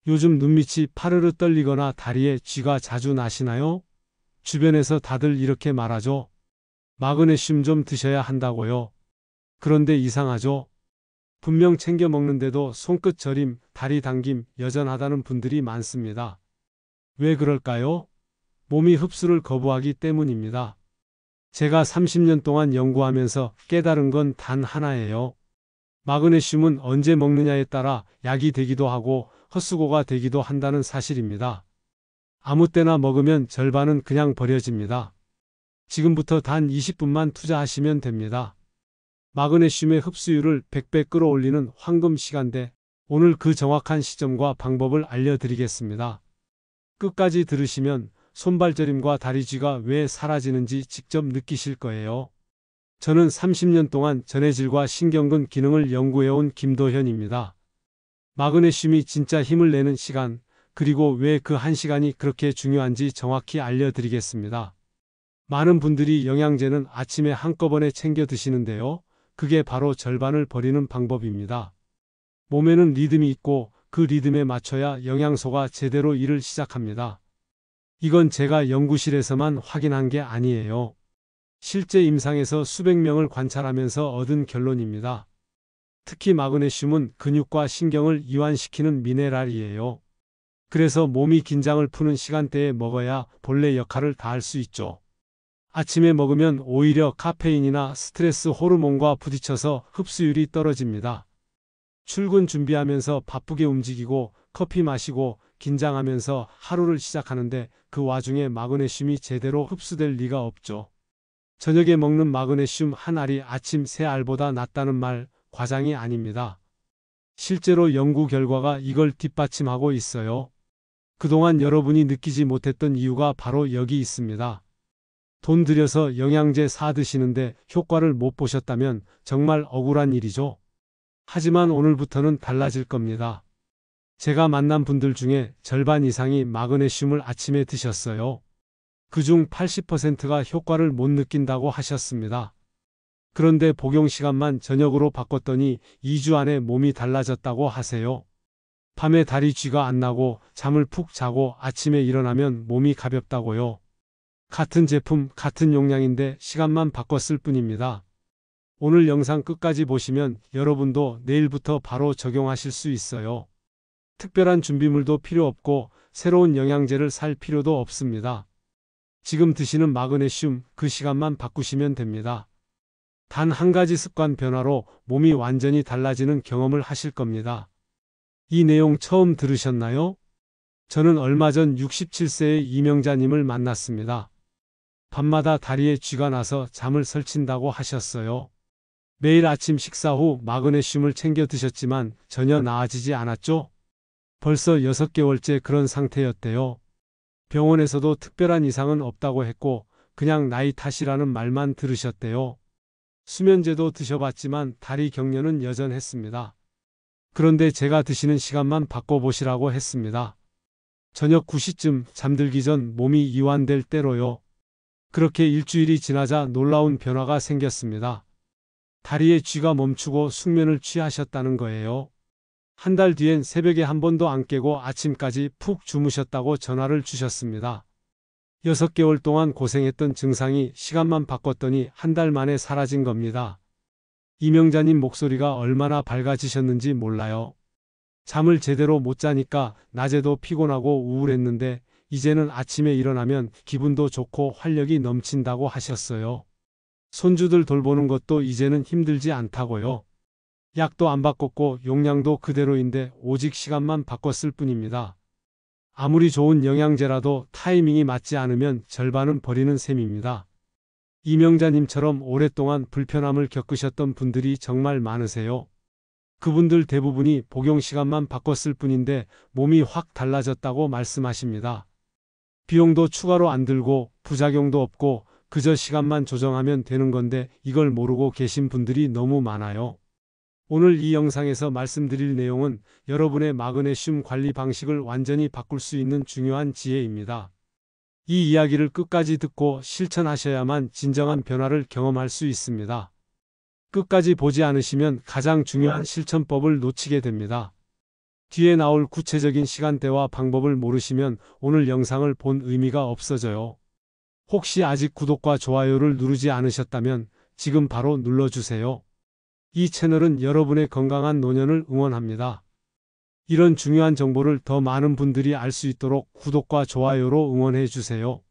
요즘 눈밑이 파르르 떨리거나 다리에 쥐가 자주 나시나요? 주변에서 다들 이렇게 말하죠. 마그네슘 좀 드셔야 한다고요. 그런데 이상하죠? 분명 챙겨 먹는데도 손끝 저림, 다리 당김 여전하다는 분들이 많습니다. 왜 그럴까요? 몸이 흡수를 거부하기 때문입니다. 제가 30년 동안 연구하면서 깨달은 건 단 하나예요. 마그네슘은 언제 먹느냐에 따라 약이 되기도 하고 헛수고가 되기도 한다는 사실입니다. 아무 때나 먹으면 절반은 그냥 버려집니다. 지금부터 단 20분만 투자하시면 됩니다. 마그네슘의 흡수율을 100배 끌어올리는 황금 시간대, 오늘 그 정확한 시점과 방법을 알려드리겠습니다. 끝까지 들으시면 손발저림과 다리쥐가 왜 사라지는지 직접 느끼실 거예요. 저는 30년 동안 전해질과 신경근 기능을 연구해온 김도현입니다. 마그네슘이 진짜 힘을 내는 시간, 그리고 왜 그 한 시간이 그렇게 중요한지 정확히 알려드리겠습니다. 많은 분들이 영양제는 아침에 한꺼번에 챙겨 드시는데요. 그게 바로 절반을 버리는 방법입니다. 몸에는 리듬이 있고 그 리듬에 맞춰야 영양소가 제대로 일을 시작합니다. 이건 제가 연구실에서만 확인한 게 아니에요. 실제 임상에서 수백 명을 관찰하면서 얻은 결론입니다. 특히 마그네슘은 근육과 신경을 이완시키는 미네랄이에요. 그래서 몸이 긴장을 푸는 시간대에 먹어야 본래 역할을 다할 수 있죠. 아침에 먹으면 오히려 카페인이나 스트레스 호르몬과 부딪혀서 흡수율이 떨어집니다. 출근 준비하면서 바쁘게 움직이고 커피 마시고 긴장하면서 하루를 시작하는데 그 와중에 마그네슘이 제대로 흡수될 리가 없죠. 저녁에 먹는 마그네슘 한 알이 아침 세 알보다 낫다는 말 과장이 아닙니다. 실제로 연구 결과가 이걸 뒷받침하고 있어요. 그동안 여러분이 느끼지 못했던 이유가 바로 여기 있습니다. 돈 들여서 영양제 사 드시는데 효과를 못 보셨다면 정말 억울한 일이죠. 하지만 오늘부터는 달라질 겁니다. 제가 만난 분들 중에 절반 이상이 마그네슘을 아침에 드셨어요. 그중 80%가 효과를 못 느낀다고 하셨습니다. 그런데 복용 시간만 저녁으로 바꿨더니 2주 안에 몸이 달라졌다고 하세요. 밤에 다리 쥐가 안 나고 잠을 푹 자고 아침에 일어나면 몸이 가볍다고요. 같은 제품, 같은 용량인데 시간만 바꿨을 뿐입니다. 오늘 영상 끝까지 보시면 여러분도 내일부터 바로 적용하실 수 있어요. 특별한 준비물도 필요 없고 새로운 영양제를 살 필요도 없습니다. 지금 드시는 마그네슘 그 시간만 바꾸시면 됩니다. 단 한 가지 습관 변화로 몸이 완전히 달라지는 경험을 하실 겁니다. 이 내용 처음 들으셨나요? 저는 얼마 전 67세의 이명자님을 만났습니다. 밤마다 다리에 쥐가 나서 잠을 설친다고 하셨어요. 매일 아침 식사 후 마그네슘을 챙겨 드셨지만 전혀 나아지지 않았죠? 벌써 6개월째 그런 상태였대요. 병원에서도 특별한 이상은 없다고 했고 그냥 나이 탓이라는 말만 들으셨대요. 수면제도 드셔봤지만 다리 경련은 여전했습니다. 그런데 제가 드시는 시간만 바꿔보시라고 했습니다. 저녁 9시쯤 잠들기 전 몸이 이완될 때로요. 그렇게 일주일이 지나자 놀라운 변화가 생겼습니다. 다리에 쥐가 멈추고 숙면을 취하셨다는 거예요. 한 달 뒤엔 새벽에 한 번도 안 깨고 아침까지 푹 주무셨다고 전화를 주셨습니다. 6개월 동안 고생했던 증상이 시간만 바꿨더니 한 달 만에 사라진 겁니다. 이명자님 목소리가 얼마나 밝아지셨는지 몰라요. 잠을 제대로 못 자니까 낮에도 피곤하고 우울했는데 이제는 아침에 일어나면 기분도 좋고 활력이 넘친다고 하셨어요. 손주들 돌보는 것도 이제는 힘들지 않다고요. 약도 안 바꿨고 용량도 그대로인데 오직 시간만 바꿨을 뿐입니다. 아무리 좋은 영양제라도 타이밍이 맞지 않으면 절반은 버리는 셈입니다. 이명자님처럼 오랫동안 불편함을 겪으셨던 분들이 정말 많으세요. 그분들 대부분이 복용 시간만 바꿨을 뿐인데 몸이 확 달라졌다고 말씀하십니다. 비용도 추가로 안 들고 부작용도 없고 그저 시간만 조정하면 되는 건데 이걸 모르고 계신 분들이 너무 많아요. 오늘 이 영상에서 말씀드릴 내용은 여러분의 마그네슘 관리 방식을 완전히 바꿀 수 있는 중요한 지혜입니다. 이 이야기를 끝까지 듣고 실천하셔야만 진정한 변화를 경험할 수 있습니다. 끝까지 보지 않으시면 가장 중요한 실천법을 놓치게 됩니다. 뒤에 나올 구체적인 시간대와 방법을 모르시면 오늘 영상을 본 의미가 없어져요. 혹시 아직 구독과 좋아요를 누르지 않으셨다면 지금 바로 눌러주세요. 이 채널은 여러분의 건강한 노년을 응원합니다. 이런 중요한 정보를 더 많은 분들이 알 수 있도록 구독과 좋아요로 응원해 주세요.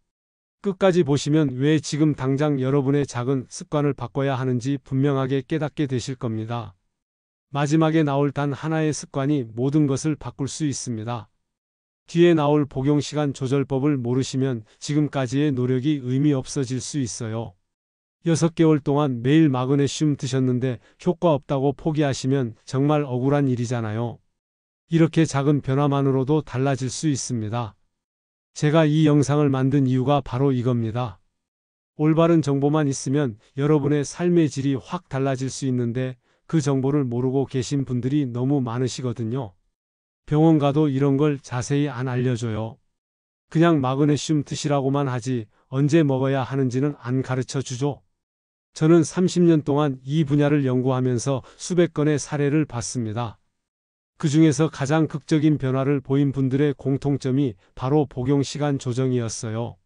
끝까지 보시면 왜 지금 당장 여러분의 작은 습관을 바꿔야 하는지 분명하게 깨닫게 되실 겁니다. 마지막에 나올 단 하나의 습관이 모든 것을 바꿀 수 있습니다. 뒤에 나올 복용시간 조절법을 모르시면 지금까지의 노력이 의미 없어질 수 있어요. 6개월 동안 매일 마그네슘 드셨는데 효과 없다고 포기하시면 정말 억울한 일이잖아요. 이렇게 작은 변화만으로도 달라질 수 있습니다. 제가 이 영상을 만든 이유가 바로 이겁니다. 올바른 정보만 있으면 여러분의 삶의 질이 확 달라질 수 있는데 그 정보를 모르고 계신 분들이 너무 많으시거든요. 병원 가도 이런 걸 자세히 안 알려줘요. 그냥 마그네슘 드시라고만 하지 언제 먹어야 하는지는 안 가르쳐 주죠. 저는 30년 동안 이 분야를 연구하면서 수백 건의 사례를 봤습니다. 그 중에서 가장 극적인 변화를 보인 분들의 공통점이 바로 복용시간 조정이었어요.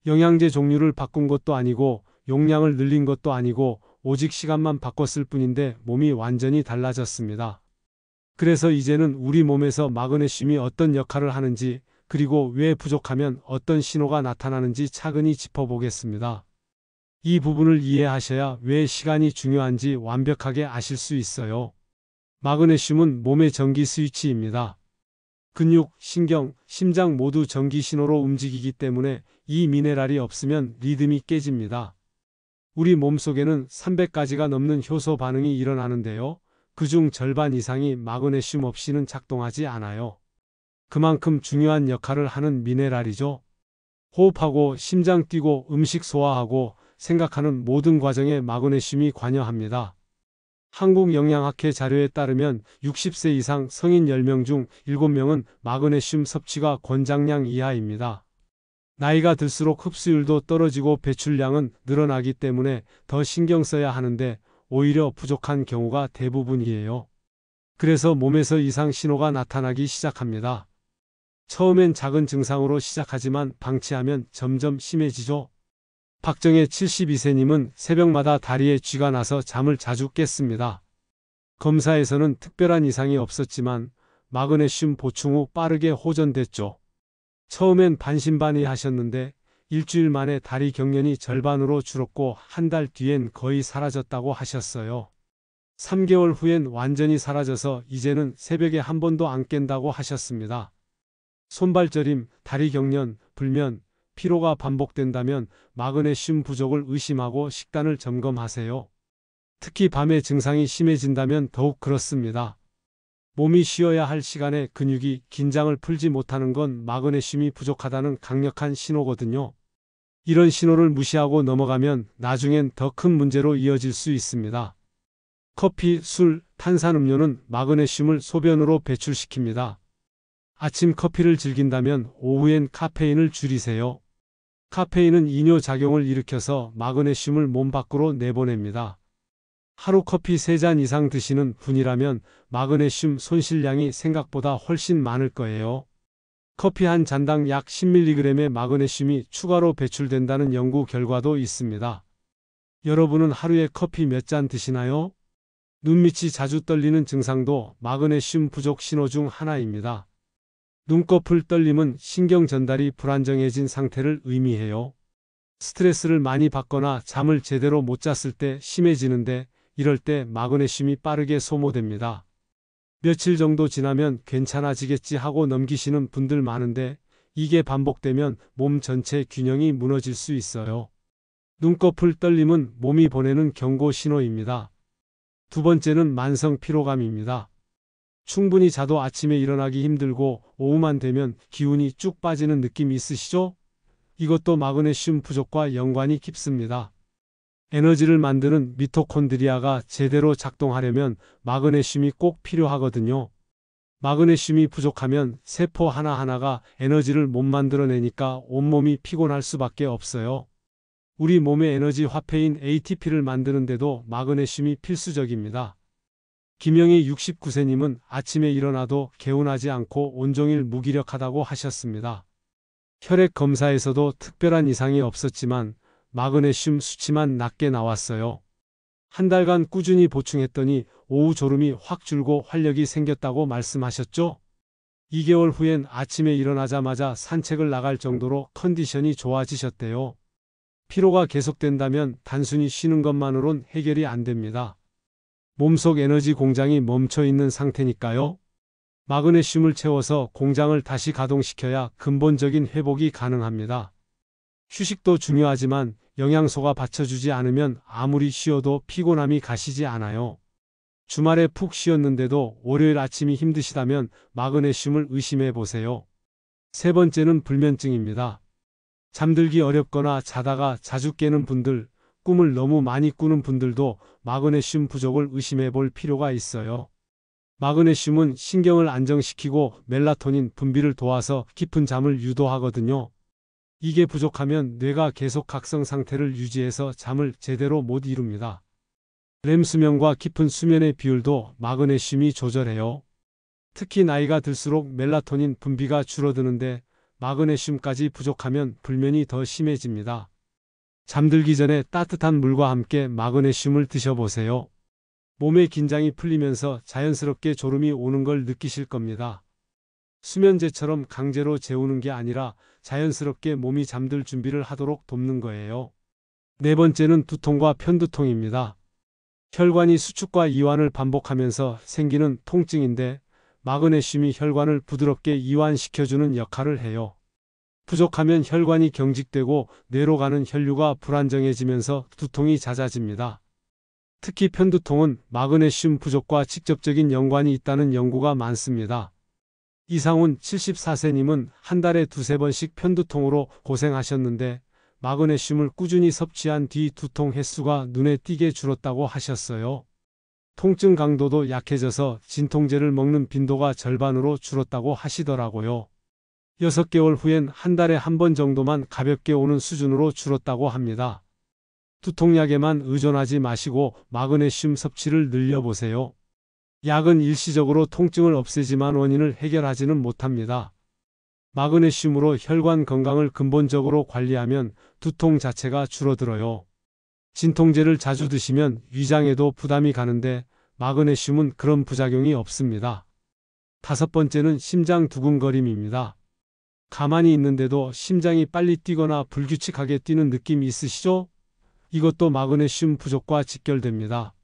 영양제 종류를 바꾼 것도 아니고 용량을 늘린 것도 아니고 오직 시간만 바꿨을 뿐인데 몸이 완전히 달라졌습니다. 그래서 이제는 우리 몸에서 마그네슘이 어떤 역할을 하는지 그리고 왜 부족하면 어떤 신호가 나타나는지 차근히 짚어보겠습니다. 이 부분을 이해하셔야 왜 시간이 중요한지 완벽하게 아실 수 있어요. 마그네슘은 몸의 전기 스위치입니다. 근육, 신경, 심장 모두 전기 신호로 움직이기 때문에 이 미네랄이 없으면 리듬이 깨집니다. 우리 몸속에는 300가지가 넘는 효소 반응이 일어나는데요. 그중 절반 이상이 마그네슘 없이는 작동하지 않아요. 그만큼 중요한 역할을 하는 미네랄이죠. 호흡하고 심장 뛰고 음식 소화하고 생각하는 모든 과정에 마그네슘이 관여합니다. 한국영양학회 자료에 따르면 60세 이상 성인 10명 중 7명은 마그네슘 섭취가 권장량 이하입니다. 나이가 들수록 흡수율도 떨어지고 배출량은 늘어나기 때문에 더 신경 써야 하는데 오히려 부족한 경우가 대부분이에요. 그래서 몸에서 이상 신호가 나타나기 시작합니다. 처음엔 작은 증상으로 시작하지만 방치하면 점점 심해지죠. 박정혜 72세님은 새벽마다 다리에 쥐가 나서 잠을 자주 깼습니다. 검사에서는 특별한 이상이 없었지만 마그네슘 보충 후 빠르게 호전됐죠. 처음엔 반신반의하셨는데 일주일 만에 다리 경련이 절반으로 줄었고 한 달 뒤엔 거의 사라졌다고 하셨어요. 3개월 후엔 완전히 사라져서 이제는 새벽에 한 번도 안 깬다고 하셨습니다. 손발 저림, 다리 경련, 불면, 피로가 반복된다면 마그네슘 부족을 의심하고 식단을 점검하세요. 특히 밤에 증상이 심해진다면 더욱 그렇습니다. 몸이 쉬어야 할 시간에 근육이 긴장을 풀지 못하는 건 마그네슘이 부족하다는 강력한 신호거든요. 이런 신호를 무시하고 넘어가면 나중엔 더 큰 문제로 이어질 수 있습니다. 커피, 술, 탄산음료는 마그네슘을 소변으로 배출시킵니다. 아침 커피를 즐긴다면 오후엔 카페인을 줄이세요. 카페인은 이뇨작용을 일으켜서 마그네슘을 몸 밖으로 내보냅니다. 하루 커피 3잔 이상 드시는 분이라면 마그네슘 손실량이 생각보다 훨씬 많을 거예요. 커피 한 잔당 약 10mg의 마그네슘이 추가로 배출된다는 연구 결과도 있습니다. 여러분은 하루에 커피 몇 잔 드시나요? 눈밑이 자주 떨리는 증상도 마그네슘 부족 신호 중 하나입니다. 눈꺼풀 떨림은 신경 전달이 불안정해진 상태를 의미해요. 스트레스를 많이 받거나 잠을 제대로 못 잤을 때 심해지는데 이럴 때 마그네슘이 빠르게 소모됩니다. 며칠 정도 지나면 괜찮아지겠지 하고 넘기시는 분들 많은데 이게 반복되면 몸 전체 균형이 무너질 수 있어요. 눈꺼풀 떨림은 몸이 보내는 경고 신호입니다. 두 번째는 만성 피로감입니다. 충분히 자도 아침에 일어나기 힘들고 오후만 되면 기운이 쭉 빠지는 느낌 있으시죠? 이것도 마그네슘 부족과 연관이 깊습니다. 에너지를 만드는 미토콘드리아가 제대로 작동하려면 마그네슘이 꼭 필요하거든요. 마그네슘이 부족하면 세포 하나하나가 에너지를 못 만들어내니까 온몸이 피곤할 수밖에 없어요. 우리 몸의 에너지 화폐인 ATP를 만드는데도 마그네슘이 필수적입니다. 김영희 69세님은 아침에 일어나도 개운하지 않고 온종일 무기력하다고 하셨습니다. 혈액 검사에서도 특별한 이상이 없었지만 마그네슘 수치만 낮게 나왔어요. 한 달간 꾸준히 보충했더니 오후 졸음이 확 줄고 활력이 생겼다고 말씀하셨죠? 2개월 후엔 아침에 일어나자마자 산책을 나갈 정도로 컨디션이 좋아지셨대요. 피로가 계속된다면 단순히 쉬는 것만으론 해결이 안 됩니다. 몸속 에너지 공장이 멈춰 있는 상태니까요. 마그네슘을 채워서 공장을 다시 가동시켜야 근본적인 회복이 가능합니다. 휴식도 중요하지만 영양소가 받쳐주지 않으면 아무리 쉬어도 피곤함이 가시지 않아요. 주말에 푹 쉬었는데도 월요일 아침이 힘드시다면 마그네슘을 의심해 보세요. 세 번째는 불면증입니다. 잠들기 어렵거나 자다가 자주 깨는 분들, 꿈을 너무 많이 꾸는 분들도 마그네슘 부족을 의심해 볼 필요가 있어요. 마그네슘은 신경을 안정시키고 멜라토닌 분비를 도와서 깊은 잠을 유도하거든요. 이게 부족하면 뇌가 계속 각성 상태를 유지해서 잠을 제대로 못 이룹니다. 렘 수면과 깊은 수면의 비율도 마그네슘이 조절해요. 특히 나이가 들수록 멜라토닌 분비가 줄어드는데 마그네슘까지 부족하면 불면이 더 심해집니다. 잠들기 전에 따뜻한 물과 함께 마그네슘을 드셔보세요. 몸의 긴장이 풀리면서 자연스럽게 졸음이 오는 걸 느끼실 겁니다. 수면제처럼 강제로 재우는 게 아니라 자연스럽게 몸이 잠들 준비를 하도록 돕는 거예요. 네 번째는 두통과 편두통입니다. 혈관이 수축과 이완을 반복하면서 생기는 통증인데 마그네슘이 혈관을 부드럽게 이완시켜주는 역할을 해요. 부족하면 혈관이 경직되고 뇌로 가는 혈류가 불안정해지면서 두통이 잦아집니다. 특히 편두통은 마그네슘 부족과 직접적인 연관이 있다는 연구가 많습니다. 이상훈 74세님은 한 달에 두세 번씩 편두통으로 고생하셨는데 마그네슘을 꾸준히 섭취한 뒤 두통 횟수가 눈에 띄게 줄었다고 하셨어요. 통증 강도도 약해져서 진통제를 먹는 빈도가 절반으로 줄었다고 하시더라고요. 6개월 후엔 한 달에 한 번 정도만 가볍게 오는 수준으로 줄었다고 합니다. 두통약에만 의존하지 마시고 마그네슘 섭취를 늘려보세요. 약은 일시적으로 통증을 없애지만 원인을 해결하지는 못합니다. 마그네슘으로 혈관 건강을 근본적으로 관리하면 두통 자체가 줄어들어요. 진통제를 자주 드시면 위장에도 부담이 가는데 마그네슘은 그런 부작용이 없습니다. 다섯 번째는 심장 두근거림입니다. 가만히 있는데도 심장이 빨리 뛰거나 불규칙하게 뛰는 느낌 있으시죠? 이것도 마그네슘 부족과 직결됩니다.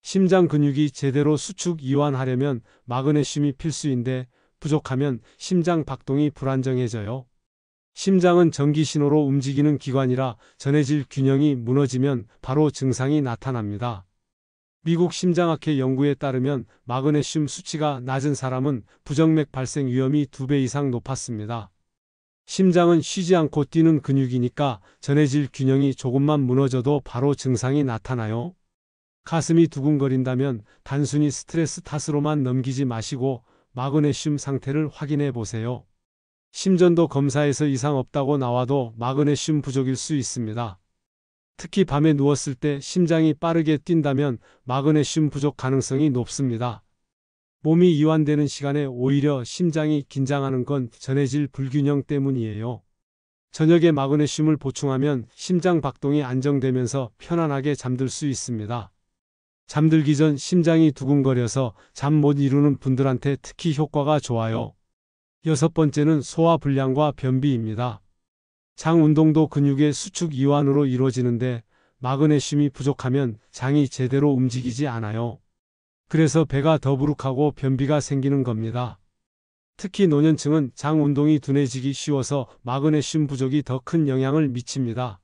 심장 근육이 제대로 수축 이완하려면 마그네슘이 필수인데 부족하면 심장 박동이 불안정해져요. 심장은 전기 신호로 움직이는 기관이라 전해질 균형이 무너지면 바로 증상이 나타납니다. 미국 심장학회 연구에 따르면 마그네슘 수치가 낮은 사람은 부정맥 발생 위험이 2배 이상 높았습니다. 심장은 쉬지 않고 뛰는 근육이니까 전해질 균형이 조금만 무너져도 바로 증상이 나타나요. 가슴이 두근거린다면 단순히 스트레스 탓으로만 넘기지 마시고 마그네슘 상태를 확인해 보세요. 심전도 검사에서 이상 없다고 나와도 마그네슘 부족일 수 있습니다. 특히 밤에 누웠을 때 심장이 빠르게 뛴다면 마그네슘 부족 가능성이 높습니다. 몸이 이완되는 시간에 오히려 심장이 긴장하는 건 전해질 불균형 때문이에요. 저녁에 마그네슘을 보충하면 심장 박동이 안정되면서 편안하게 잠들 수 있습니다. 잠들기 전 심장이 두근거려서 잠 못 이루는 분들한테 특히 효과가 좋아요. 여섯 번째는 소화불량과 변비입니다. 장 운동도 근육의 수축 이완으로 이루어지는데 마그네슘이 부족하면 장이 제대로 움직이지 않아요. 그래서 배가 더부룩하고 변비가 생기는 겁니다. 특히 노년층은 장 운동이 둔해지기 쉬워서 마그네슘 부족이 더 큰 영향을 미칩니다.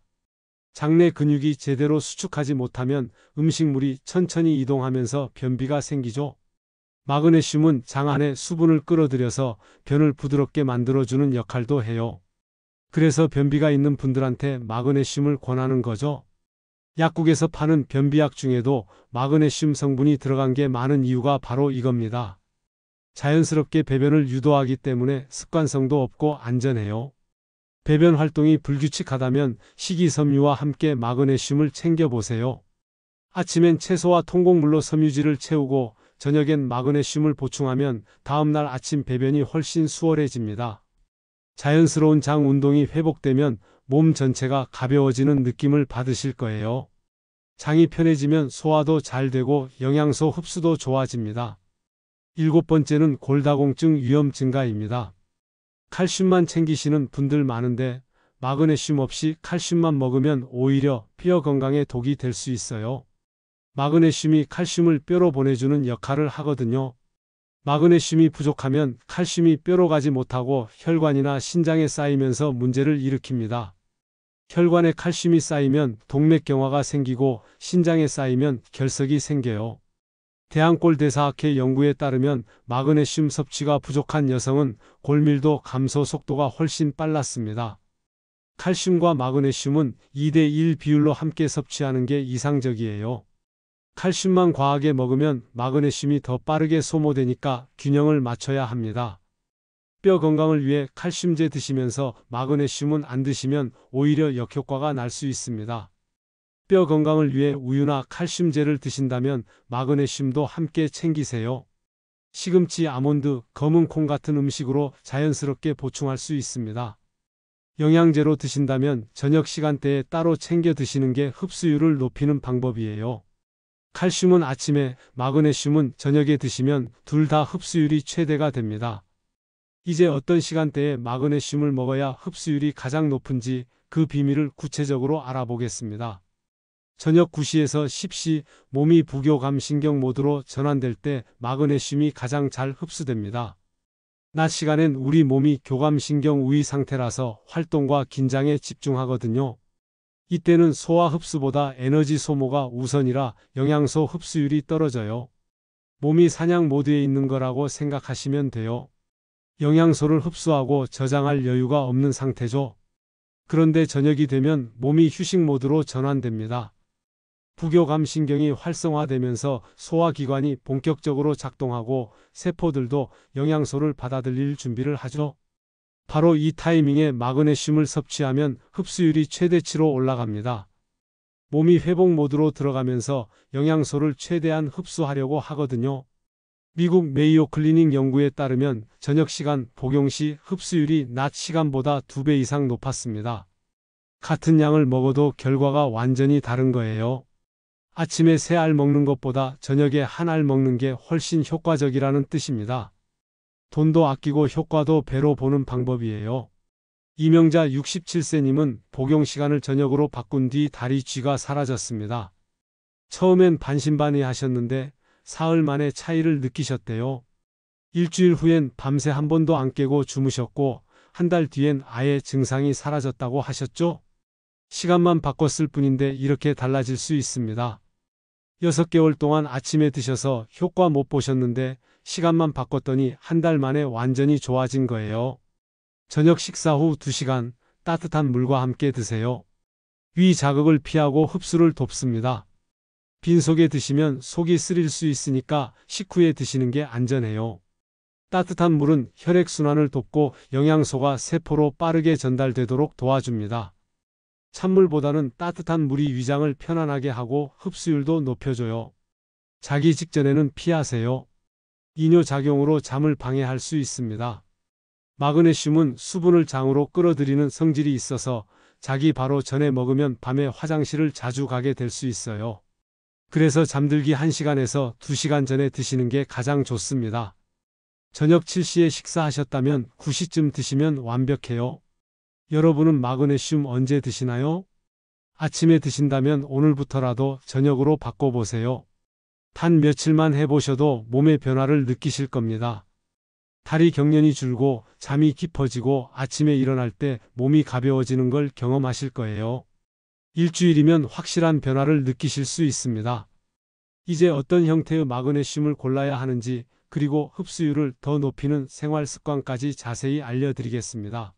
장내 근육이 제대로 수축하지 못하면 음식물이 천천히 이동하면서 변비가 생기죠. 마그네슘은 장 안에 수분을 끌어들여서 변을 부드럽게 만들어주는 역할도 해요. 그래서 변비가 있는 분들한테 마그네슘을 권하는 거죠. 약국에서 파는 변비약 중에도 마그네슘 성분이 들어간 게 많은 이유가 바로 이겁니다. 자연스럽게 배변을 유도하기 때문에 습관성도 없고 안전해요. 배변 활동이 불규칙하다면 식이섬유와 함께 마그네슘을 챙겨보세요. 아침엔 채소와 통곡물로 섬유질을 채우고 저녁엔 마그네슘을 보충하면 다음날 아침 배변이 훨씬 수월해집니다. 자연스러운 장 운동이 회복되면 몸 전체가 가벼워지는 느낌을 받으실 거예요. 장이 편해지면 소화도 잘 되고 영양소 흡수도 좋아집니다. 7번째는 골다공증 위험 증가입니다. 칼슘만 챙기시는 분들 많은데 마그네슘 없이 칼슘만 먹으면 오히려 뼈 건강에 독이 될 수 있어요. 마그네슘이 칼슘을 뼈로 보내주는 역할을 하거든요. 마그네슘이 부족하면 칼슘이 뼈로 가지 못하고 혈관이나 신장에 쌓이면서 문제를 일으킵니다. 혈관에 칼슘이 쌓이면 동맥경화가 생기고 신장에 쌓이면 결석이 생겨요. 대한골대사학회 연구에 따르면 마그네슘 섭취가 부족한 여성은 골밀도 감소 속도가 훨씬 빨랐습니다. 칼슘과 마그네슘은 2대1 비율로 함께 섭취하는 게 이상적이에요. 칼슘만 과하게 먹으면 마그네슘이 더 빠르게 소모되니까 균형을 맞춰야 합니다. 뼈 건강을 위해 칼슘제 드시면서 마그네슘은 안 드시면 오히려 역효과가 날 수 있습니다. 뼈 건강을 위해 우유나 칼슘제를 드신다면 마그네슘도 함께 챙기세요. 시금치, 아몬드, 검은 콩 같은 음식으로 자연스럽게 보충할 수 있습니다. 영양제로 드신다면 저녁 시간대에 따로 챙겨 드시는 게 흡수율을 높이는 방법이에요. 칼슘은 아침에, 마그네슘은 저녁에 드시면 둘 다 흡수율이 최대가 됩니다. 이제 어떤 시간대에 마그네슘을 먹어야 흡수율이 가장 높은지 그 비밀을 구체적으로 알아보겠습니다. 저녁 9시에서 10시 몸이 부교감신경 모드로 전환될 때 마그네슘이 가장 잘 흡수됩니다. 낮 시간엔 우리 몸이 교감신경 우위 상태라서 활동과 긴장에 집중하거든요. 이때는 소화 흡수보다 에너지 소모가 우선이라 영양소 흡수율이 떨어져요. 몸이 사냥 모드에 있는 거라고 생각하시면 돼요. 영양소를 흡수하고 저장할 여유가 없는 상태죠. 그런데 저녁이 되면 몸이 휴식 모드로 전환됩니다. 부교감신경이 활성화되면서 소화기관이 본격적으로 작동하고 세포들도 영양소를 받아들일 준비를 하죠. 바로 이 타이밍에 마그네슘을 섭취하면 흡수율이 최대치로 올라갑니다. 몸이 회복 모드로 들어가면서 영양소를 최대한 흡수하려고 하거든요. 미국 메이오 클리닉 연구에 따르면 저녁 시간 복용 시 흡수율이 낮 시간보다 2배 이상 높았습니다. 같은 양을 먹어도 결과가 완전히 다른 거예요. 아침에 3알 먹는 것보다 저녁에 1알 먹는 게 훨씬 효과적이라는 뜻입니다. 돈도 아끼고 효과도 배로 보는 방법이에요. 이명자 67세님은 복용 시간을 저녁으로 바꾼 뒤 다리 쥐가 사라졌습니다. 처음엔 반신반의하셨는데 사흘 만에 차이를 느끼셨대요. 일주일 후엔 밤새 한 번도 안 깨고 주무셨고 한 달 뒤엔 아예 증상이 사라졌다고 하셨죠? 시간만 바꿨을 뿐인데 이렇게 달라질 수 있습니다. 6개월 동안 아침에 드셔서 효과 못 보셨는데 시간만 바꿨더니 한 달 만에 완전히 좋아진 거예요. 저녁 식사 후 2시간 따뜻한 물과 함께 드세요. 위 자극을 피하고 흡수를 돕습니다. 빈속에 드시면 속이 쓰릴 수 있으니까 식후에 드시는 게 안전해요. 따뜻한 물은 혈액순환을 돕고 영양소가 세포로 빠르게 전달되도록 도와줍니다. 찬물보다는 따뜻한 물이 위장을 편안하게 하고 흡수율도 높여줘요. 자기 직전에는 피하세요. 이뇨작용으로 잠을 방해할 수 있습니다. 마그네슘은 수분을 장으로 끌어들이는 성질이 있어서 자기 바로 전에 먹으면 밤에 화장실을 자주 가게 될 수 있어요. 그래서 잠들기 1시간에서 2시간 전에 드시는 게 가장 좋습니다. 저녁 7시에 식사하셨다면 9시쯤 드시면 완벽해요. 여러분은 마그네슘 언제 드시나요? 아침에 드신다면 오늘부터라도 저녁으로 바꿔보세요. 단 며칠만 해보셔도 몸의 변화를 느끼실 겁니다. 다리 경련이 줄고 잠이 깊어지고 아침에 일어날 때 몸이 가벼워지는 걸 경험하실 거예요. 일주일이면 확실한 변화를 느끼실 수 있습니다. 이제 어떤 형태의 마그네슘을 골라야 하는지 그리고 흡수율을 더 높이는 생활 습관까지 자세히 알려드리겠습니다.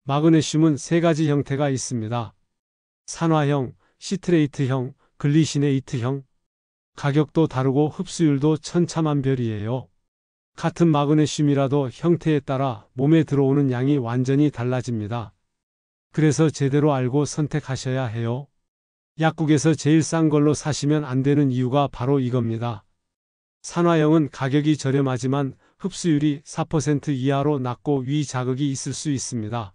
마그네슘은 3가지 형태가 있습니다. 산화형, 시트레이트형, 글리시네이트형. 가격도 다르고 흡수율도 천차만별이에요. 같은 마그네슘이라도 형태에 따라 몸에 들어오는 양이 완전히 달라집니다. 그래서 제대로 알고 선택하셔야 해요. 약국에서 제일 싼 걸로 사시면 안 되는 이유가 바로 이겁니다. 산화형은 가격이 저렴하지만 흡수율이 4% 이하로 낮고 위 자극이 있을 수 있습니다.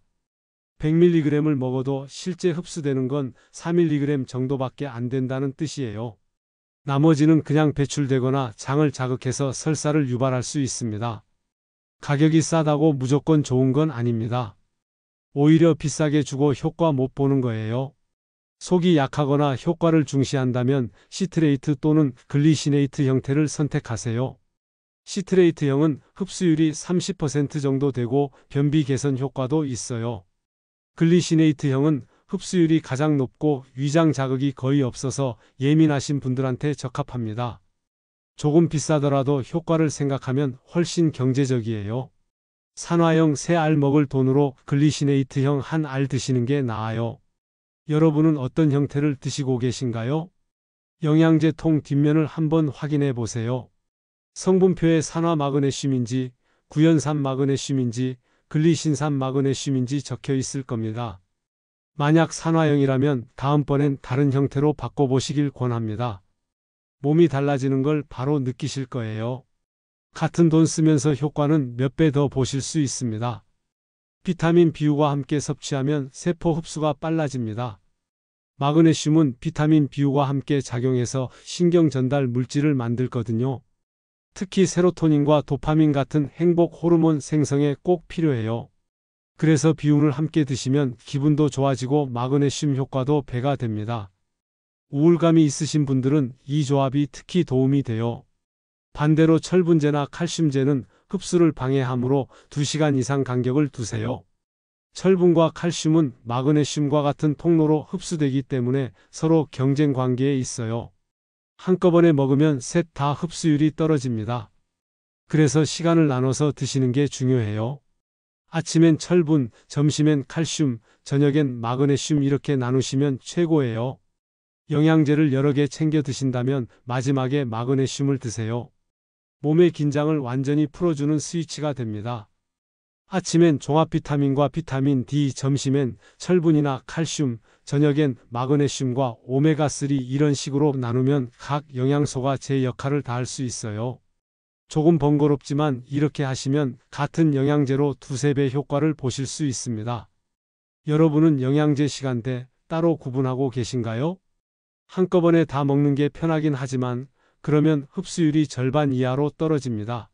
100mg을 먹어도 실제 흡수되는 건 4mg 정도밖에 안 된다는 뜻이에요. 나머지는 그냥 배출되거나 장을 자극해서 설사를 유발할 수 있습니다. 가격이 싸다고 무조건 좋은 건 아닙니다. 오히려 비싸게 주고 효과 못 보는 거예요. 속이 약하거나 효과를 중시한다면 시트레이트 또는 글리시네이트 형태를 선택하세요. 시트레이트형은 흡수율이 30% 정도 되고 변비 개선 효과도 있어요. 글리시네이트형은 흡수율이 가장 높고 위장 자극이 거의 없어서 예민하신 분들한테 적합합니다. 조금 비싸더라도 효과를 생각하면 훨씬 경제적이에요. 산화형 3알 먹을 돈으로 글리시네이트형 1알 드시는 게 나아요. 여러분은 어떤 형태를 드시고 계신가요? 영양제 통 뒷면을 한번 확인해 보세요. 성분표에 산화 마그네슘인지, 구연산 마그네슘인지, 글리신산 마그네슘인지 적혀 있을 겁니다. 만약 산화형이라면 다음번엔 다른 형태로 바꿔보시길 권합니다. 몸이 달라지는 걸 바로 느끼실 거예요. 같은 돈 쓰면서 효과는 몇 배 더 보실 수 있습니다. 비타민 B유와 함께 섭취하면 세포 흡수가 빨라집니다. 마그네슘은 비타민 B유와 함께 작용해서 신경 전달 물질을 만들거든요. 특히 세로토닌과 도파민 같은 행복 호르몬 생성에 꼭 필요해요. 그래서 비율을 함께 드시면 기분도 좋아지고 마그네슘 효과도 배가 됩니다. 우울감이 있으신 분들은 이 조합이 특히 도움이 돼요. 반대로 철분제나 칼슘제는 흡수를 방해하므로 2시간 이상 간격을 두세요. 철분과 칼슘은 마그네슘과 같은 통로로 흡수되기 때문에 서로 경쟁 관계에 있어요. 한꺼번에 먹으면 셋 다 흡수율이 떨어집니다. 그래서 시간을 나눠서 드시는 게 중요해요. 아침엔 철분, 점심엔 칼슘, 저녁엔 마그네슘 이렇게 나누시면 최고예요. 영양제를 여러 개 챙겨 드신다면 마지막에 마그네슘을 드세요. 몸의 긴장을 완전히 풀어주는 스위치가 됩니다. 아침엔 종합 비타민과 비타민 D, 점심엔 철분이나 칼슘, 저녁엔 마그네슘과 오메가3 이런 식으로 나누면 각 영양소가 제 역할을 다할 수 있어요. 조금 번거롭지만 이렇게 하시면 같은 영양제로 2~3배 효과를 보실 수 있습니다. 여러분은 영양제 시간대 따로 구분하고 계신가요? 한꺼번에 다 먹는 게 편하긴 하지만 그러면 흡수율이 절반 이하로 떨어집니다.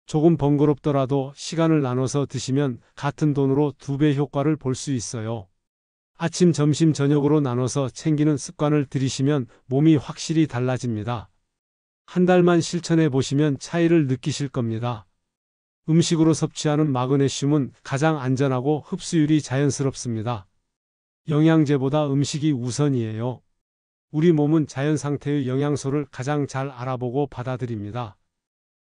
조금 번거롭더라도 시간을 나눠서 드시면 같은 돈으로 2배 효과를 볼 수 있어요. 아침, 점심, 저녁으로 나눠서 챙기는 습관을 들이시면 몸이 확실히 달라집니다. 한 달만 실천해 보시면 차이를 느끼실 겁니다. 음식으로 섭취하는 마그네슘은 가장 안전하고 흡수율이 자연스럽습니다. 영양제보다 음식이 우선이에요. 우리 몸은 자연 상태의 영양소를 가장 잘 알아보고 받아들입니다.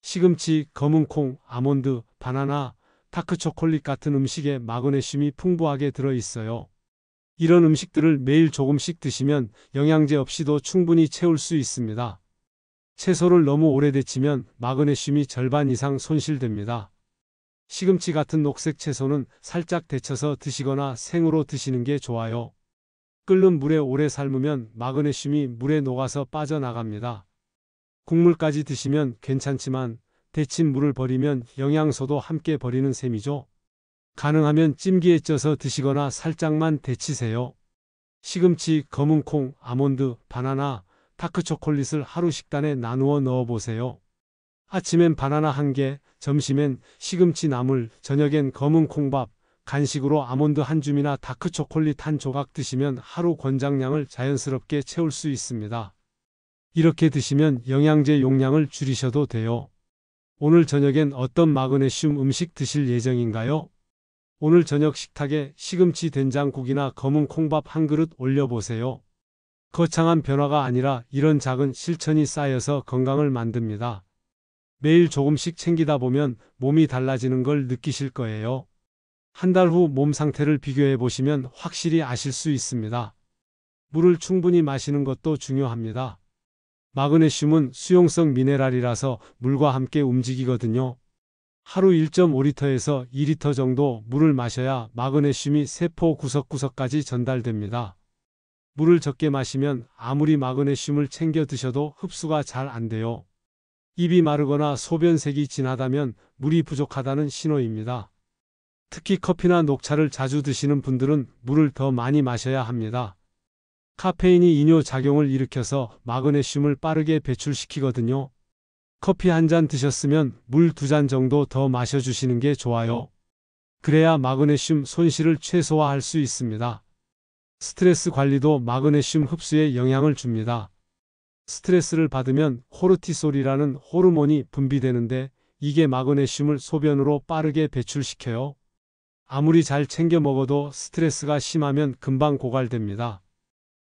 시금치, 검은콩, 아몬드, 바나나, 다크초콜릿 같은 음식에 마그네슘이 풍부하게 들어있어요. 이런 음식들을 매일 조금씩 드시면 영양제 없이도 충분히 채울 수 있습니다. 채소를 너무 오래 데치면 마그네슘이 절반 이상 손실됩니다. 시금치 같은 녹색 채소는 살짝 데쳐서 드시거나 생으로 드시는 게 좋아요. 끓는 물에 오래 삶으면 마그네슘이 물에 녹아서 빠져나갑니다. 국물까지 드시면 괜찮지만 데친 물을 버리면 영양소도 함께 버리는 셈이죠. 가능하면 찜기에 쪄서 드시거나 살짝만 데치세요. 시금치, 검은콩, 아몬드, 바나나, 다크초콜릿을 하루 식단에 나누어 넣어보세요. 아침엔 바나나 1개, 점심엔 시금치 나물, 저녁엔 검은콩밥, 간식으로 아몬드 1줌이나 다크초콜릿 1조각 드시면 하루 권장량을 자연스럽게 채울 수 있습니다. 이렇게 드시면 영양제 용량을 줄이셔도 돼요. 오늘 저녁엔 어떤 마그네슘 음식 드실 예정인가요? 오늘 저녁 식탁에 시금치 된장국이나 검은 콩밥 한 그릇 올려보세요. 거창한 변화가 아니라 이런 작은 실천이 쌓여서 건강을 만듭니다. 매일 조금씩 챙기다 보면 몸이 달라지는 걸 느끼실 거예요. 한 달 후 몸 상태를 비교해 보시면 확실히 아실 수 있습니다. 물을 충분히 마시는 것도 중요합니다. 마그네슘은 수용성 미네랄이라서 물과 함께 움직이거든요. 하루 1.5리터에서 2리터 정도 물을 마셔야 마그네슘이 세포 구석구석까지 전달됩니다. 물을 적게 마시면 아무리 마그네슘을 챙겨 드셔도 흡수가 잘 안 돼요. 입이 마르거나 소변색이 진하다면 물이 부족하다는 신호입니다. 특히 커피나 녹차를 자주 드시는 분들은 물을 더 많이 마셔야 합니다. 카페인이 이뇨 작용을 일으켜서 마그네슘을 빠르게 배출시키거든요. 커피 한 잔 드셨으면 물 2잔 정도 더 마셔주시는 게 좋아요. 그래야 마그네슘 손실을 최소화할 수 있습니다. 스트레스 관리도 마그네슘 흡수에 영향을 줍니다. 스트레스를 받으면 코르티솔이라는 호르몬이 분비되는데 이게 마그네슘을 소변으로 빠르게 배출시켜요. 아무리 잘 챙겨 먹어도 스트레스가 심하면 금방 고갈됩니다.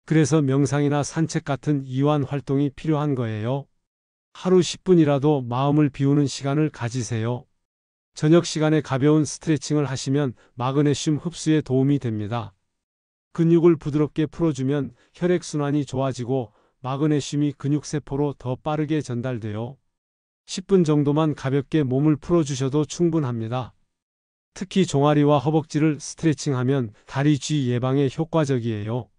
그래서 명상이나 산책 같은 이완 활동이 필요한 거예요. 하루 10분이라도 마음을 비우는 시간을 가지세요. 저녁 시간에 가벼운 스트레칭을 하시면 마그네슘 흡수에 도움이 됩니다. 근육을 부드럽게 풀어주면 혈액순환이 좋아지고 마그네슘이 근육세포로 더 빠르게 전달돼요. 10분 정도만 가볍게 몸을 풀어주셔도 충분합니다. 특히 종아리와 허벅지를 스트레칭하면 다리 쥐 예방에 효과적이에요.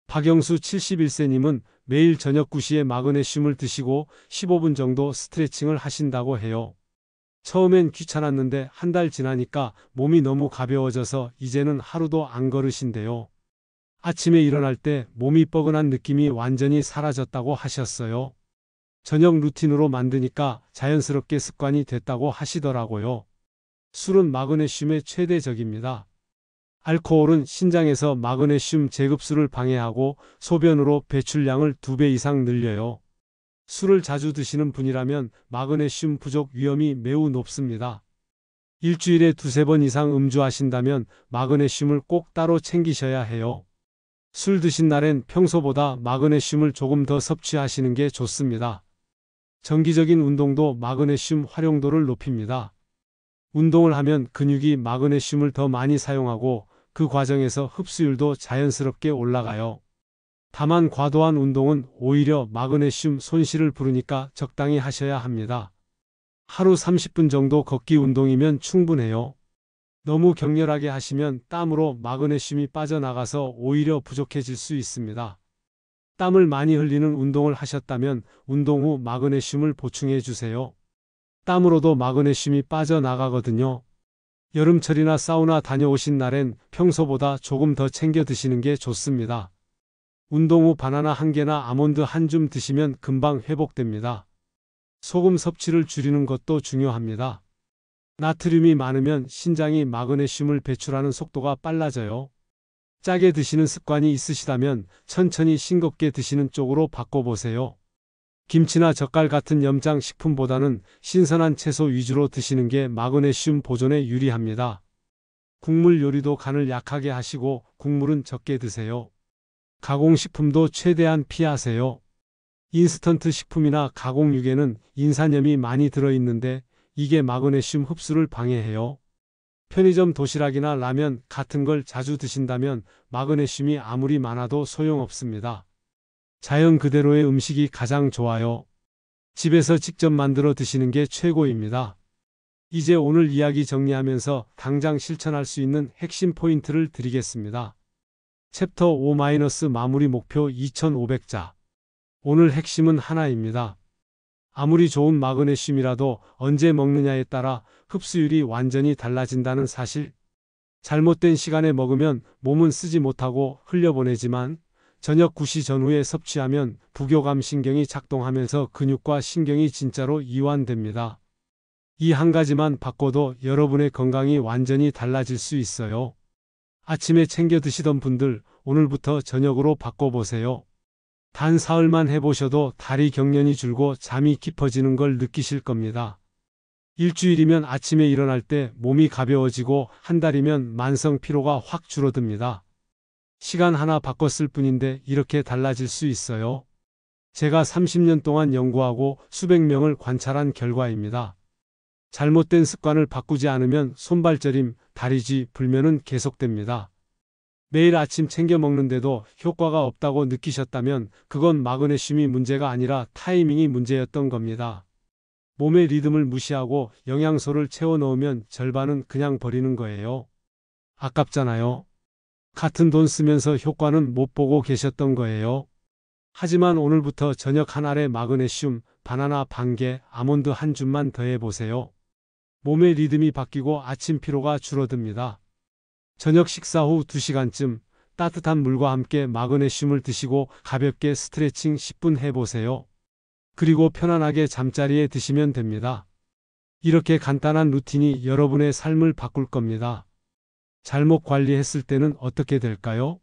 박영수 71세님은 매일 저녁 9시에 마그네슘을 드시고 15분 정도 스트레칭을 하신다고 해요. 처음엔 귀찮았는데 한 달 지나니까 몸이 너무 가벼워져서 이제는 하루도 안 걸으신대요. 아침에 일어날 때 몸이 뻐근한 느낌이 완전히 사라졌다고 하셨어요. 저녁 루틴으로 만드니까 자연스럽게 습관이 됐다고 하시더라고요. 술은 마그네슘의 최대 적입니다. 알코올은 신장에서 마그네슘 재흡수를 방해하고 소변으로 배출량을 2배 이상 늘려요. 술을 자주 드시는 분이라면 마그네슘 부족 위험이 매우 높습니다. 일주일에 2~3번 이상 음주하신다면 마그네슘을 꼭 따로 챙기셔야 해요. 술 드신 날엔 평소보다 마그네슘을 조금 더 섭취하시는 게 좋습니다. 정기적인 운동도 마그네슘 활용도를 높입니다. 운동을 하면 근육이 마그네슘을 더 많이 사용하고 그 과정에서 흡수율도 자연스럽게 올라가요. 다만 과도한 운동은 오히려 마그네슘 손실을 부르니까 적당히 하셔야 합니다. 하루 30분 정도 걷기 운동이면 충분해요. 너무 격렬하게 하시면 땀으로 마그네슘이 빠져나가서 오히려 부족해질 수 있습니다. 땀을 많이 흘리는 운동을 하셨다면 운동 후 마그네슘을 보충해 주세요. 땀으로도 마그네슘이 빠져나가거든요. 여름철이나 사우나 다녀오신 날엔 평소보다 조금 더 챙겨 드시는 게 좋습니다. 운동 후 바나나 1개나 아몬드 1줌 드시면 금방 회복됩니다. 소금 섭취를 줄이는 것도 중요합니다. 나트륨이 많으면 신장이 마그네슘을 배출하는 속도가 빨라져요. 짜게 드시는 습관이 있으시다면 천천히 싱겁게 드시는 쪽으로 바꿔보세요. 김치나 젓갈 같은 염장 식품보다는 신선한 채소 위주로 드시는 게 마그네슘 보존에 유리합니다. 국물 요리도 간을 약하게 하시고 국물은 적게 드세요. 가공식품도 최대한 피하세요. 인스턴트 식품이나 가공육에는 인산염이 많이 들어있는데 이게 마그네슘 흡수를 방해해요. 편의점 도시락이나 라면 같은 걸 자주 드신다면 마그네슘이 아무리 많아도 소용없습니다. 자연 그대로의 음식이 가장 좋아요. 집에서 직접 만들어 드시는 게 최고입니다. 이제 오늘 이야기 정리하면서 당장 실천할 수 있는 핵심 포인트를 드리겠습니다. 챕터 5- 마무리 목표 2500자. 오늘 핵심은 하나입니다. 아무리 좋은 마그네슘이라도 언제 먹느냐에 따라 흡수율이 완전히 달라진다는 사실. 잘못된 시간에 먹으면 몸은 쓰지 못하고 흘려보내지만 저녁 9시 전후에 섭취하면 부교감 신경이 작동하면서 근육과 신경이 진짜로 이완됩니다. 이 한 가지만 바꿔도 여러분의 건강이 완전히 달라질 수 있어요. 아침에 챙겨 드시던 분들 오늘부터 저녁으로 바꿔보세요. 단 사흘만 해보셔도 다리 경련이 줄고 잠이 깊어지는 걸 느끼실 겁니다. 일주일이면 아침에 일어날 때 몸이 가벼워지고 한 달이면 만성 피로가 확 줄어듭니다. 시간 하나 바꿨을 뿐인데 이렇게 달라질 수 있어요. 제가 30년 동안 연구하고 수백 명을 관찰한 결과입니다. 잘못된 습관을 바꾸지 않으면 손발저림, 다리쥐, 불면은 계속됩니다. 매일 아침 챙겨 먹는데도 효과가 없다고 느끼셨다면 그건 마그네슘이 문제가 아니라 타이밍이 문제였던 겁니다. 몸의 리듬을 무시하고 영양소를 채워 넣으면 절반은 그냥 버리는 거예요. 아깝잖아요. 같은 돈 쓰면서 효과는 못 보고 계셨던 거예요. 하지만 오늘부터 저녁 한 알의 마그네슘, 바나나 반 개, 아몬드 한 줌만 더해 보세요. 몸의 리듬이 바뀌고 아침 피로가 줄어듭니다. 저녁 식사 후 2시간쯤 따뜻한 물과 함께 마그네슘을 드시고 가볍게 스트레칭 10분 해보세요. 그리고 편안하게 잠자리에 드시면 됩니다. 이렇게 간단한 루틴이 여러분의 삶을 바꿀 겁니다. 잘못 관리했을 때는 어떻게 될까요?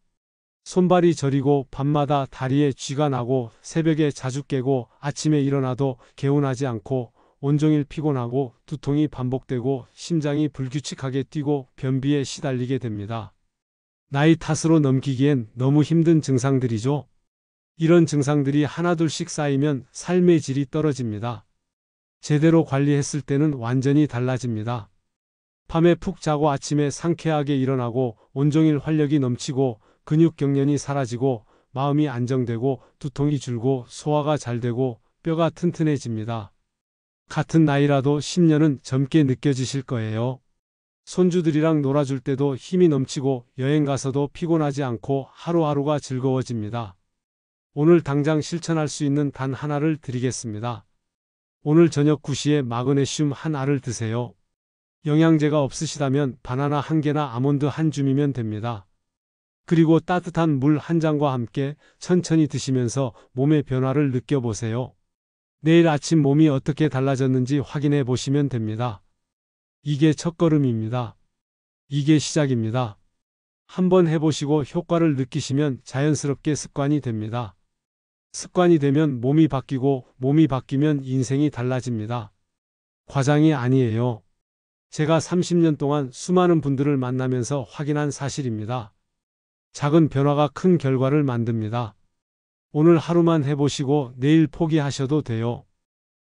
손발이 저리고 밤마다 다리에 쥐가 나고 새벽에 자주 깨고 아침에 일어나도 개운하지 않고 온종일 피곤하고 두통이 반복되고 심장이 불규칙하게 뛰고 변비에 시달리게 됩니다. 나이 탓으로 넘기기엔 너무 힘든 증상들이죠. 이런 증상들이 하나둘씩 쌓이면 삶의 질이 떨어집니다. 제대로 관리했을 때는 완전히 달라집니다. 밤에 푹 자고 아침에 상쾌하게 일어나고 온종일 활력이 넘치고 근육 경련이 사라지고 마음이 안정되고 두통이 줄고 소화가 잘 되고 뼈가 튼튼해집니다. 같은 나이라도 10년은 젊게 느껴지실 거예요. 손주들이랑 놀아줄 때도 힘이 넘치고 여행 가서도 피곤하지 않고 하루하루가 즐거워집니다. 오늘 당장 실천할 수 있는 단 하나를 드리겠습니다. 오늘 저녁 9시에 마그네슘 한 알을 드세요. 영양제가 없으시다면 바나나 한 개나 아몬드 한 줌이면 됩니다. 그리고 따뜻한 물 한 잔과 함께 천천히 드시면서 몸의 변화를 느껴보세요. 내일 아침 몸이 어떻게 달라졌는지 확인해 보시면 됩니다. 이게 첫걸음입니다. 이게 시작입니다. 한번 해보시고 효과를 느끼시면 자연스럽게 습관이 됩니다. 습관이 되면 몸이 바뀌고 몸이 바뀌면 인생이 달라집니다. 과장이 아니에요. 제가 30년 동안 수많은 분들을 만나면서 확인한 사실입니다. 작은 변화가 큰 결과를 만듭니다. 오늘 하루만 해보시고 내일 포기하셔도 돼요.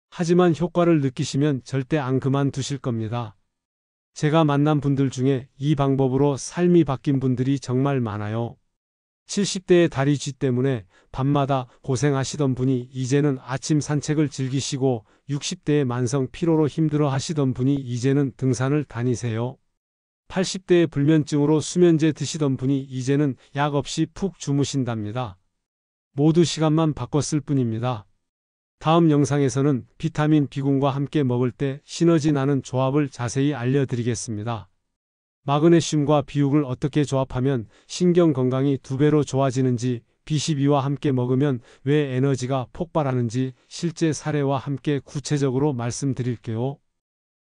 하지만 효과를 느끼시면 절대 안 그만두실 겁니다. 제가 만난 분들 중에 이 방법으로 삶이 바뀐 분들이 정말 많아요. 70대의 다리 쥐 때문에 밤마다 고생하시던 분이 이제는 아침 산책을 즐기시고 60대의 만성 피로로 힘들어 하시던 분이 이제는 등산을 다니세요. 80대의 불면증으로 수면제 드시던 분이 이제는 약 없이 푹 주무신답니다. 모두 시간만 바꿨을 뿐입니다. 다음 영상에서는 비타민 B군과 함께 먹을 때 시너지 나는 조합을 자세히 알려드리겠습니다. 마그네슘과 비육을 어떻게 조합하면 신경 건강이 2배로 좋아지는지, B12와 함께 먹으면 왜 에너지가 폭발하는지 실제 사례와 함께 구체적으로 말씀드릴게요.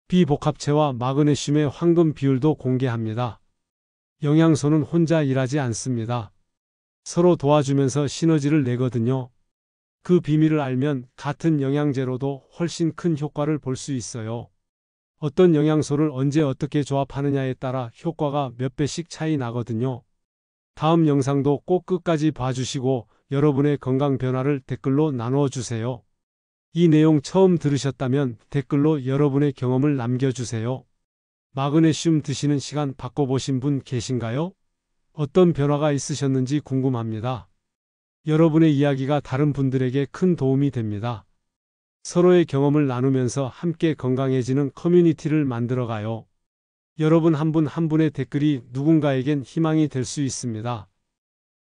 비복합체와 마그네슘의 황금 비율도 공개합니다. 영양소는 혼자 일하지 않습니다. 서로 도와주면서 시너지를 내거든요. 그 비밀을 알면 같은 영양제로도 훨씬 큰 효과를 볼 수 있어요. 어떤 영양소를 언제 어떻게 조합하느냐에 따라 효과가 몇 배씩 차이 나거든요. 다음 영상도 꼭 끝까지 봐주시고 여러분의 건강 변화를 댓글로 나누어 주세요. 이 내용 처음 들으셨다면 댓글로 여러분의 경험을 남겨주세요. 마그네슘 드시는 시간 바꿔보신 분 계신가요? 어떤 변화가 있으셨는지 궁금합니다. 여러분의 이야기가 다른 분들에게 큰 도움이 됩니다. 서로의 경험을 나누면서 함께 건강해지는 커뮤니티를 만들어가요. 여러분 한 분 한 분의 댓글이 누군가에겐 희망이 될 수 있습니다.